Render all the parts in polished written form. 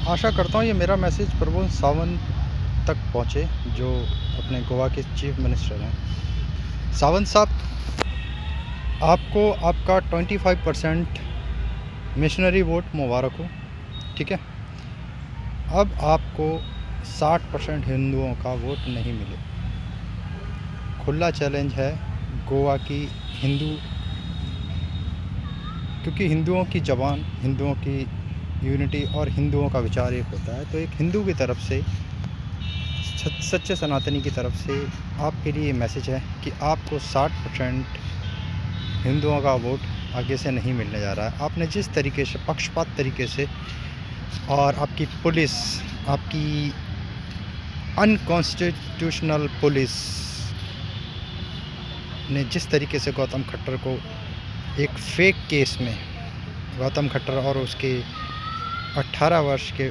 आशा करता हूँ ये मेरा मैसेज प्रभु सावंत तक पहुँचे, जो अपने गोवा के चीफ मिनिस्टर हैं। सावंत साहब, आपको आपका 25% मिशनरी वोट मुबारक हो, ठीक है। अब आपको 60% हिंदुओं का वोट नहीं मिले। खुला चैलेंज है गोवा की हिंदू, क्योंकि हिंदुओं की ज़बान, हिंदुओं की यूनिटी और हिंदुओं का विचार एक होता है। तो एक हिंदू की तरफ से, सच्चे सनातनी की तरफ से आपके लिए मैसेज है कि आपको 60% हिंदुओं का वोट आगे से नहीं मिलने जा रहा है। आपने जिस तरीके से, पक्षपात तरीके से, और आपकी पुलिस, आपकी अनकॉन्स्टिट्यूशनल पुलिस ने जिस तरीके से गौतम खट्टर को एक फेक केस में, गौतम खट्टर और उसके 18 वर्ष के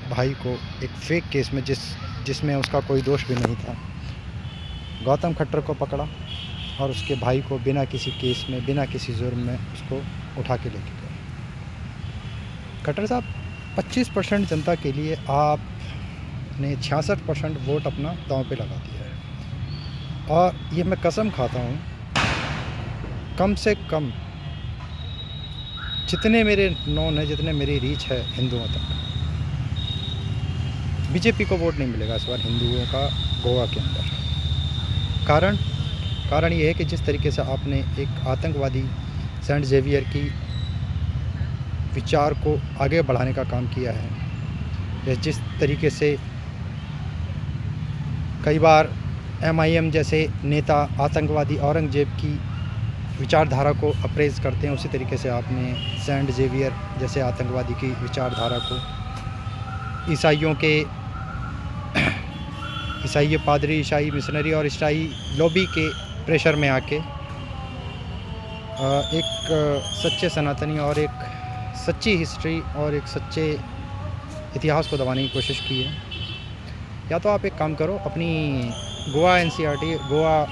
भाई को एक फेक केस में, जिसमें उसका कोई दोष भी नहीं था, गौतम खट्टर को पकड़ा और उसके भाई को बिना किसी केस में, बिना किसी जुर्म में उसको उठा के लेके गए। खट्टर साहब, 25% जनता के लिए आपने 66% वोट अपना दांव पे लगा दिया है। और ये मैं कसम खाता हूँ, कम से कम जितने मेरे नॉन है, जितने मेरी रीच है हिंदुओं तक, बीजेपी को वोट नहीं मिलेगा इस बार हिंदुओं का गोवा के अंदर। कारण ये है कि जिस तरीके से आपने एक आतंकवादी सेंट जेवियर की विचार को आगे बढ़ाने का काम किया है, जिस तरीके से कई बार MIM जैसे नेता आतंकवादी औरंगजेब की विचारधारा को अप्रेज़ करते हैं, उसी तरीके से आपने सेंट जेवियर जैसे आतंकवादी की विचारधारा को ईसाई पादरी, ईसाई मिशनरी और ईसाई लॉबी के प्रेशर में आके एक सच्चे सनातनी और एक सच्ची हिस्ट्री और एक सच्चे इतिहास को दबाने की कोशिश की है। या तो आप एक काम करो, अपनी गोवा NCERT, गोवा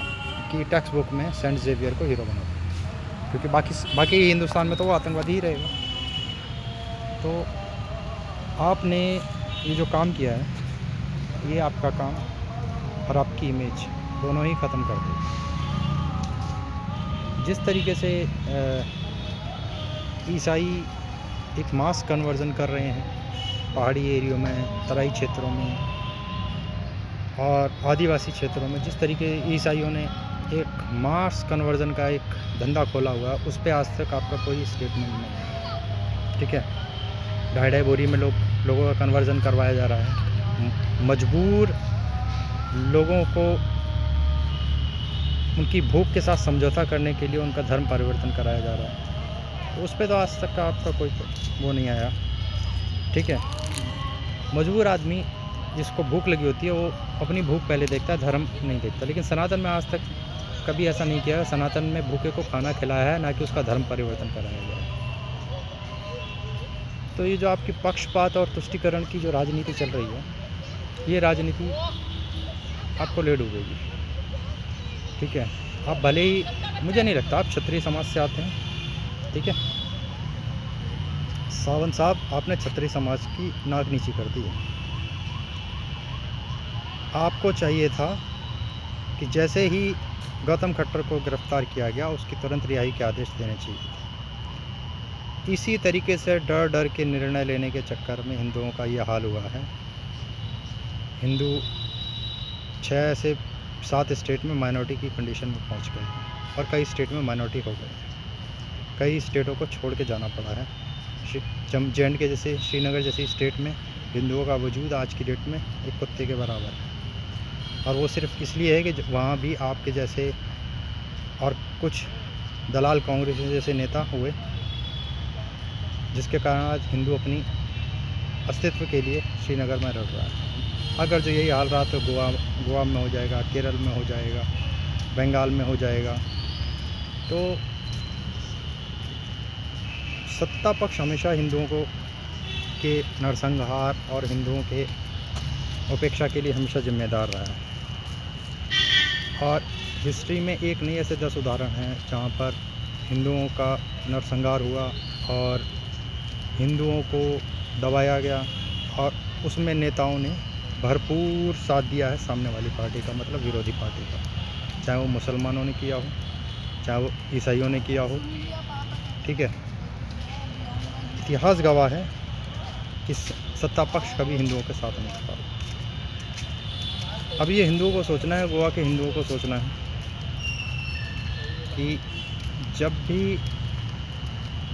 की टेक्स्ट बुक में सेंट जेवियर को हीरो बना दो, क्योंकि बाकी हिंदुस्तान में तो वो आतंकवादी ही रहेगा। तो आपने ये जो काम किया है, ये आपका काम और आपकी इमेज दोनों ही ख़त्म कर दे। जिस तरीके से ईसाई एक मास कन्वर्जन कर रहे हैं पहाड़ी एरियो में, तराई क्षेत्रों में और आदिवासी क्षेत्रों में, जिस तरीके ईसाइयों ने एक मास कन्वर्जन का एक धंधा खोला हुआ है, उस पर आज तक आपका कोई स्टेटमेंट नहीं है, ठीक है। 2.5 बोरी में लोगों का कन्वर्जन करवाया जा रहा है। मजबूर लोगों को उनकी भूख के साथ समझौता करने के लिए उनका धर्म परिवर्तन कराया जा रहा है। तो उस पर तो आज तक का आपका कोई वो नहीं आया, ठीक है। मजबूर आदमी जिसको भूख लगी होती है, वो अपनी भूख पहले देखता है, धर्म नहीं देखता। लेकिन सनातन में आज तक कभी ऐसा नहीं किया। सनातन में भूखे को खाना खिलाया है, ना कि उसका धर्म परिवर्तन कराया गया है। तो ये जो आपकी पक्षपात और तुष्टिकरण की जो राजनीति चल रही है, ये राजनीति आपको ले डूबेगी, ठीक है। आप भले ही, मुझे नहीं लगता आप क्षत्रिय समाज से आते हैं, ठीक है। सावंत साहब, आपने क्षत्रिय समाज की नाक नीची कर दी है। आपको चाहिए था कि जैसे ही गौतम खट्टर को गिरफ्तार किया गया, उसकी तुरंत रिहाई के आदेश देने चाहिए थे। इसी तरीके से डर के निर्णय लेने के चक्कर में हिंदुओं का ये हाल हुआ है। हिंदू 6 से 7 स्टेट में माइनॉरिटी की कंडीशन में पहुंच गए हैं और कई स्टेट में माइनॉरिटी हो गए हैं। कई स्टेटों को छोड़ के जाना पड़ा है। J&K जैसे, श्रीनगर जैसी स्टेट में हिंदुओं का वजूद आज की डेट में एक कुत्ते के बराबर है। और वो सिर्फ इसलिए है कि वहाँ भी आपके जैसे और कुछ दलाल कांग्रेस जैसे नेता हुए, जिसके कारण आज हिंदू अपनी अस्तित्व के लिए श्रीनगर में रह रहा है। अगर जो यही हाल रहा तो गोवा में हो जाएगा, केरल में हो जाएगा, बंगाल में हो जाएगा। तो सत्ता पक्ष हमेशा हिंदुओं के नरसंहार और हिंदुओं के उपेक्षा के लिए हमेशा जिम्मेदार रहा है। और हिस्ट्री में एक नहीं, ऐसे 10 उदाहरण हैं जहाँ पर हिंदुओं का नरसंहार हुआ और हिंदुओं को दबाया गया और उसमें नेताओं ने भरपूर साथ दिया है सामने वाली पार्टी का, मतलब विरोधी पार्टी का, चाहे वो मुसलमानों ने किया हो, चाहे वो ईसाइयों ने किया हो। ठीक है, इतिहास गवाह है कि सत्ता पक्ष कभी हिंदुओं के साथ नहीं खड़ा। अब ये हिंदुओं को सोचना है, गोवा के हिंदुओं को सोचना है कि जब भी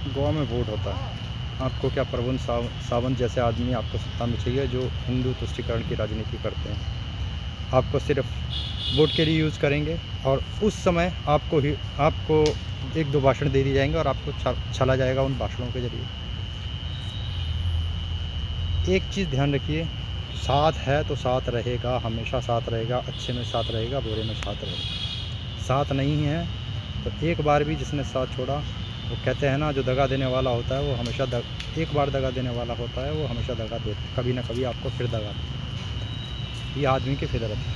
गोवा में वोट होता है, आपको क्या प्रबंध सावंत जैसे आदमी आपको सत्ता में चाहिए जो हिंदू तुष्टीकरण की राजनीति करते हैं। आपको सिर्फ वोट के लिए यूज़ करेंगे और उस समय आपको 1-2 भाषण दे दिए जाएंगे और आपको छला जाएगा उन भाषणों के जरिए। एक चीज़ ध्यान रखिए, साथ है तो साथ रहेगा, हमेशा साथ रहेगा, अच्छे में साथ रहेगा, बुरे में साथ रहेगा। साथ नहीं है तो एक बार भी जिसने साथ छोड़ा, वो कहते हैं ना, जो दगा देने वाला होता है वो हमेशा एक बार दगा देने वाला होता है वो हमेशा दगा दे, कभी ना कभी आपको फिर दगा दे। ये आदमी की फितरत है।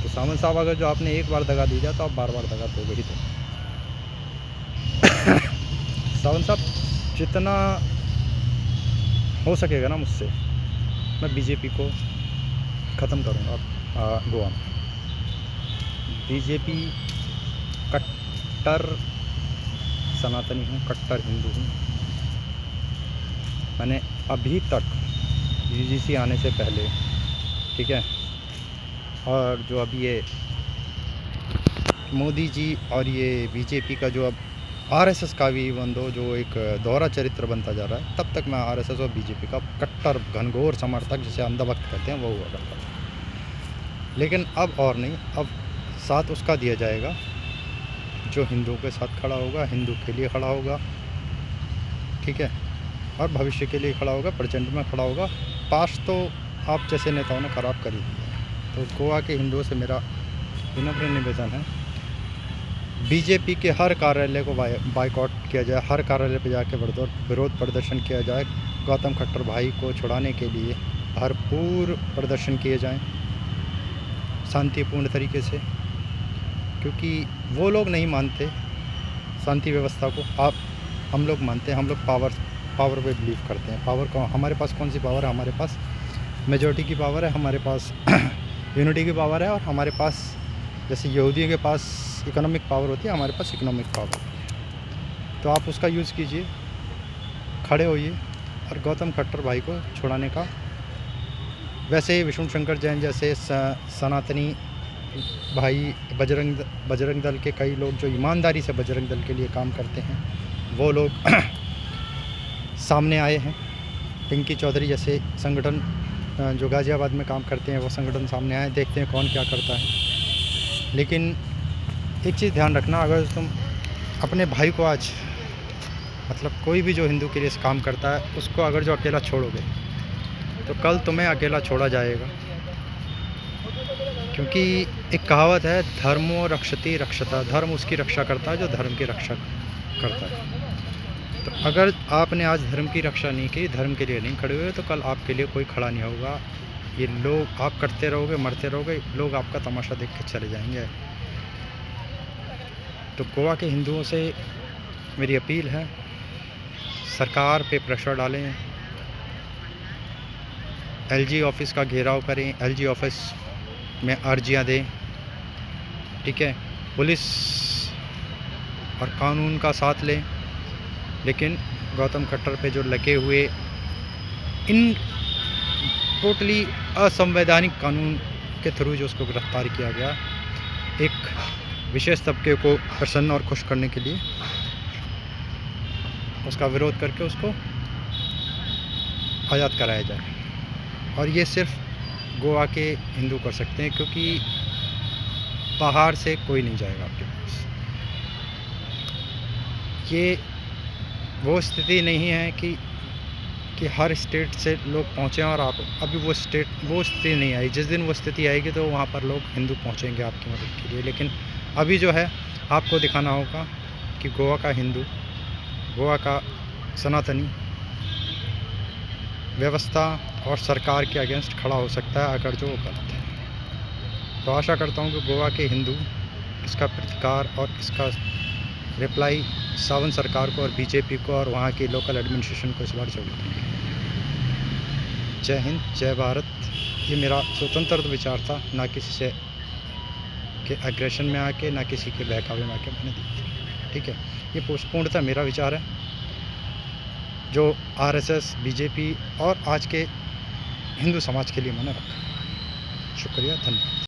तो सावंत साहब, अगर जो आपने एक बार दगा दी जाए तो आप बार बार दगा दोगे ही। तो सावंत साहब, जितना हो सकेगा ना मुझसे, मैं बीजेपी को ख़त्म करूँगा गोवा में। बीजेपी कट्टर सनातनी हूँ, कट्टर हिंदू हूँ। मैंने अभी तक यूजीसी आने से पहले, ठीक है, और जो अब ये मोदी जी और ये बीजेपी का जो अब आरएसएस का भी बंदो जो एक दोहरा चरित्र बनता जा रहा है, तब तक मैं आरएसएस और बीजेपी का कट्टर घनघोर समर्थक, जिसे अंधभक्त कहते हैं, वो हुआ करता था। लेकिन अब और नहीं, अब साथ उसका दिया जाएगा जो हिंदुओं के साथ खड़ा होगा, हिंदू के लिए खड़ा होगा, ठीक है, और भविष्य के लिए खड़ा होगा, प्रेजेंट में खड़ा होगा। पास्ट तो आप जैसे नेताओं ने ख़राब कर ही दिया। तो गोवा के हिंदुओं से मेरा विनम्र निवेदन है, बीजेपी के हर कार्यालय को बाइकआउट किया जाए, हर कार्यालय पर जाके विरोध प्रदर्शन किया जाए, गौतम खट्टर भाई को छुड़ाने के लिए भरपूर प्रदर्शन किए जाएं शांतिपूर्ण तरीके से, क्योंकि वो लोग नहीं मानते शांति व्यवस्था को, हम लोग मानते हैं। हम लोग पावर पे बिलीव करते हैं। पावर को, हमारे पास कौन सी पावर है? हमारे पास मेजॉरिटी की पावर है, हमारे पास यूनिटी की पावर है, और हमारे पास जैसे यहूदियों के पास इकोनॉमिक पावर होती है, हमारे पास इकोनॉमिक पावर होती है। तो आप उसका यूज़ कीजिए, खड़े होइए और गौतम खट्टर भाई को छुड़ाने का। वैसे ही विष्णु शंकर जैन जैसे सनातनी भाई, बजरंग दल के कई लोग जो ईमानदारी से बजरंग दल के लिए काम करते हैं, वो लोग सामने आए हैं। पिंकी चौधरी जैसे संगठन जो गाज़ियाबाद में काम करते हैं, वो संगठन सामने आए, देखते हैं कौन क्या करता है। लेकिन एक चीज़ ध्यान रखना, अगर तुम अपने भाई को आज, मतलब कोई भी जो हिंदू के लिए काम करता है, उसको अगर जो अकेला छोड़ोगे तो कल तुम्हें अकेला छोड़ा जाएगा। क्योंकि एक कहावत है, धर्मो रक्षति रक्षता, धर्म उसकी रक्षा करता है जो धर्म की रक्षा करता है। तो अगर आपने आज धर्म की रक्षा नहीं की, धर्म के लिए नहीं खड़े हुए, तो कल आपके लिए कोई खड़ा नहीं होगा। ये लोग, आप करते रहोगे, मरते रहोगे, लोग आपका तमाशा देख के चले जाएंगे। तो गोवा के हिंदुओं से मेरी अपील है, सरकार पे प्रेशर डालें, एलजी ऑफिस का घेराव करें, एलजी ऑफिस में अर्जियां दें, ठीक है, पुलिस और कानून का साथ लें। लेकिन गौतम खट्टर पे जो लगे हुए इन टोटली असंवैधानिक कानून के थ्रू जो उसको गिरफ्तार किया गया, एक विशेष तबके को प्रसन्न और खुश करने के लिए उसका विरोध करके उसको आज़ाद कराया जाए। और ये सिर्फ गोवा के हिंदू कर सकते हैं, क्योंकि बाहर से कोई नहीं जाएगा आपके पास। ये वो स्थिति नहीं है कि हर स्टेट से लोग पहुँचें और आप, अभी वो स्थिति नहीं आई। जिस दिन वो स्थिति आएगी तो वहाँ पर लोग हिंदू पहुँचेंगे आपकी मदद के लिए। लेकिन अभी जो है, आपको दिखाना होगा कि गोवा का हिंदू, गोवा का सनातनी व्यवस्था और सरकार के अगेंस्ट खड़ा हो सकता है अगर जो वो गलत है। तो आशा करता हूँ कि गोवा के हिंदू इसका प्रतिकार और इसका रिप्लाई सावंत सरकार को और बीजेपी को और वहाँ की लोकल एडमिनिस्ट्रेशन को इस बार जरूर देंगे। जय हिंद, जय भारत। ये मेरा स्वतंत्र विचार था, ना किसी से के एग्रेशन में आके, ना किसी के बहकावे में आके मैंने दी। ठीक है, ये पूर्णतः मेरा विचार है, जो आरएसएस, बीजेपी और आज के हिंदू समाज के लिए मैंने रखा। शुक्रिया, धन्यवाद।